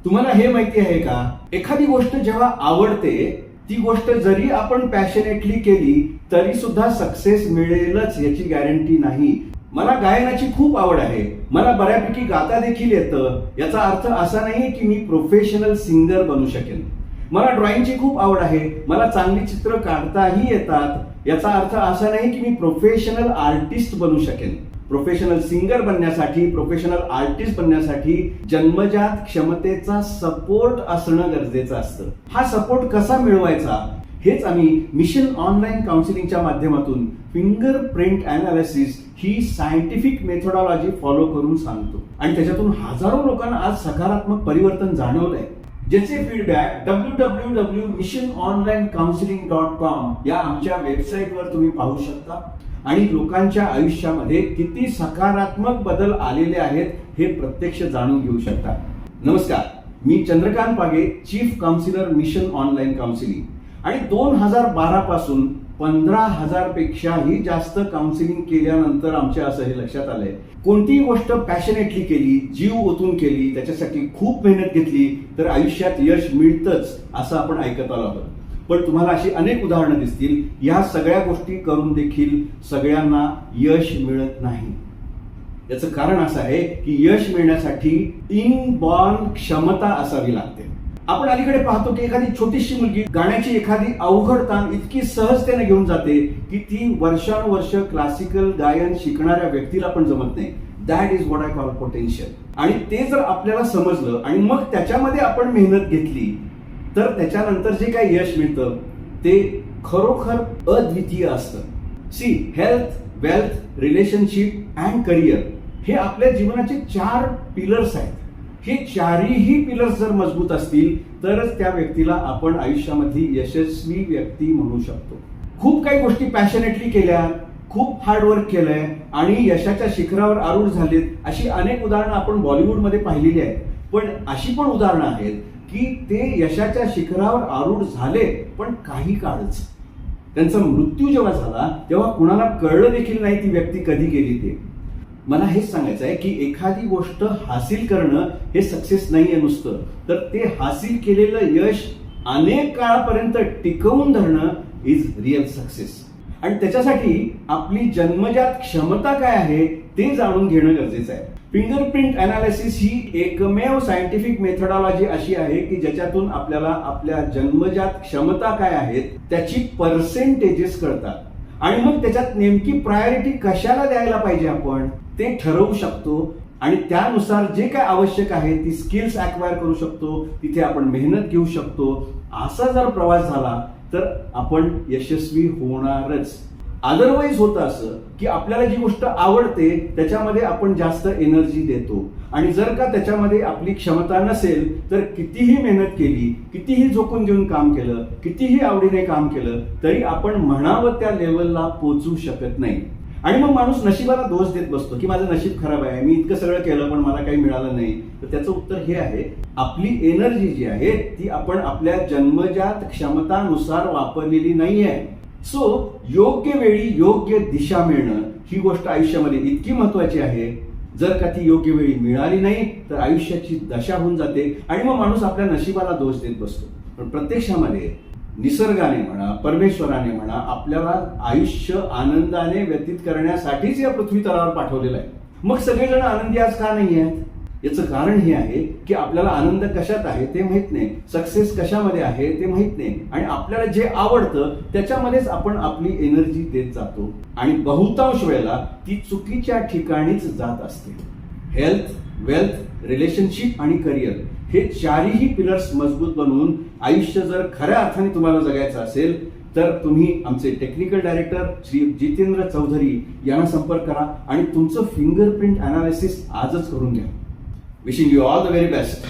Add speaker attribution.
Speaker 1: तुम्हाला हे माहिती आहे का, एखादी गोष्ट जेव्हा आवडते ती गोष्ट जरी आपण पॅशनेटली केली तरी सुद्धा सक्सेस मिळेलच याची गॅरंटी नाही. मला गायनाची खूप आवड आहे, मला बऱ्यापैकी गाता देखील येतं. याचा अर्थ असा नाही की मी प्रोफेशनल सिंगर बनू शकेन. मला ड्रॉइंगची खूप आवड आहे, मला चांगली चित्र काढताही येतात. याचा अर्थ असा नाही की मी प्रोफेशनल आर्टिस्ट बनू शकेन. प्रोफेशनल सिंगर बनण्यासाठी, प्रोफेशनल आर्टिस्ट बनण्यासाठी जन्मजात क्षमतेचा सपोर्ट असणं गरजेचं असतं. हा सपोर्ट कसा मिळवायचा हेच आम्ही मिशन ऑनलाईन काउन्सिलिंगच्या माध्यमातून फिंगरप्रिंट अनालिसिस ही सायंटिफिक मेथोडॉलॉजी फॉलो करून सांगतो. आणि त्याच्यातून हजारो लोकांना आज सकारात्मक परिवर्तन जाणवलंय, ज्याचे फीडबॅक www.missiononlinecounseling.com या आमच्या वेबसाईटवर तुम्ही पाहू शकता. आणि लोकांच्या आयुष्यामध्ये किती सकारात्मक बदल आलेले आहेत हे प्रत्यक्ष जाणून घेऊ शकता. नमस्कार, मी चंद्रकांत पागे, chief counsellor, mission online counselling. आणि 2012 पासून 15,000 पेक्षाही जास्त काउन्सिलिंग केल्यानंतर आमच्या असं हे लक्षात आलंय, कोणतीही गोष्ट पॅशनेटली केली, जीव ओतून केली, त्याच्यासाठी खूप मेहनत घेतली तर आयुष्यात यश मिळतंच असं आपण ऐकत आलो आहोत. पण तुम्हाला अशी अनेक उदाहरणं दिसतील, या सगळ्या गोष्टी करून देखील सगळ्यांना यश मिळत नाही. याचं कारण असं आहे की यश मिळण्यासाठी इनबॉर्न क्षमता असावी लागते. आपण अलीकडे पाहतो की एखादी छोटीशी मुलगी गाण्याची एखादी अवघड तान इतकी सहजतेने घेऊन जाते की ती वर्षानुवर्ष क्लासिकल गायन शिकणाऱ्या व्यक्तीला पण जमत नाही. That is what I call potential. आणि ते जर आपल्याला समजलं आणि मग त्याच्यामध्ये आपण मेहनत घेतली तर त्याच्यानंतर जे काही यश मिळतं ते खरोखर अद्वितीय असतं. See, health, wealth, relationship and career हे आपल्या जीवनाचे 4 पिलर्स आहेत. हे चारही पिलर्स जर मजबूत असतील तरच त्या व्यक्तीला आपण आयुष्यामध्ये यशस्वी व्यक्ती म्हणू शकतो. खूप काही गोष्टी पॅशनेटली केल्या, खूप हार्डवर्क केलंय आणि यशाच्या शिखरावर आरूढ झालेत, अशी अनेक उदाहरणं आपण बॉलिवूडमध्ये पाहिलेली आहेत. पण अशी पण उदाहरणं आहेत की ते यशाच्या शिखरावर आरूढ झाले पण काही काळच, त्यांचा मृत्यू जेव्हा झाला तेव्हा कुणाला कळलं देखील नाही ती व्यक्ती कधी गेली ते. मला हेच सांगायचं आहे की एखादी गोष्ट हासिल करणं हे सक्सेस नाहीये नुसतं, तर ते हासिल केलेलं यश अनेक काळापर्यंत टिकवून धरणं इज रिअल सक्सेस. आणि त्याच्यासाठी आपली जन्मजात क्षमता काय आहे ते जाणून घेणं गरजेचं आहे. फिंगरप्रिंट अनालिसिस ही एकमेव सायंटिफिक मेथोडॉलॉजी अशी आहे की ज्याच्यातून आपल्याला आपल्या जन्मजात क्षमता काय आहेत त्याची पर्सेंटेजेस कळतात. आणि मग त्याच्यात नेमकी प्रायोरिटी कशाला द्यायला पाहिजे आपण ते ठरवू शकतो. आणि त्यानुसार जे काय आवश्यक आहे ती स्किल्स अक्वायर करू शकतो, तिथे आपण मेहनत घेऊ शकतो. असा जर प्रवास झाला तर आपण यशस्वी होणारच. अदरवाईज होतं असं की आपल्याला जी गोष्ट आवडते त्याच्यामध्ये आपण जास्त एनर्जी देतो आणि जर का त्याच्यामध्ये आपली क्षमता नसेल तर कितीही मेहनत केली, कितीही झोकून घेऊन काम केलं, कितीही आवडीने काम केलं तरी आपण म्हणावं त्या लेवलला पोहोचू शकत नाही. आणि मग माणूस नशिबाला दोष देत बसतो की माझं नशीब खराब आहे, मी इतकं सगळं केलं पण मला काही मिळालं नाही. तर त्याचं उत्तर हे आहे, आपली एनर्जी जी आहे ती आपण आपल्या जन्मजात क्षमतानुसार वापरलेली नाहीये. सो योग्य वेळी योग्य दिशा मिळणं ही गोष्ट आयुष्यामध्ये इतकी महत्वाची आहे. जर का ती योग्य वेळी मिळाली नाही तर आयुष्याची दशा होऊन जाते आणि मग माणूस आपल्या नशिबाला दोष देत बसतो. पण प्रत्यक्षामध्ये निसर्गाने म्हणा, परमेश्वराने म्हणा, आपल्याला आयुष्य आनंदाने व्यतीत करण्यासाठीच या पृथ्वी तलावर पाठवलेलं आहे. मग सगळेजण आनंदी आज का नाही आहेत? याचं कारण हे आहे की आपल्याला आनंद कशात आहे ते माहित नाही, सक्सेस कशामध्ये आहे ते माहित नाही आणि आपल्याला जे आवडतं त्याच्यामध्येच आपण आपली एनर्जी देत जातो आणि बहुतांश वेळेला ती चुकीच्या ठिकाणीच जात असते. हेल्थ, वेल्थ, रिलेशनशिप आणि करिअर हे चारही पिलर्स मजबूत बनवून आयुष्य जर खऱ्या अर्थाने तुम्हाला जगायचं असेल तर तुम्ही आमचे टेक्निकल डायरेक्टर श्री जितेंद्र चौधरी यांना संपर्क करा आणि तुमचं फिंगरप्रिंट अनालिसिस आजच करून घ्या. Wishing you all the very best.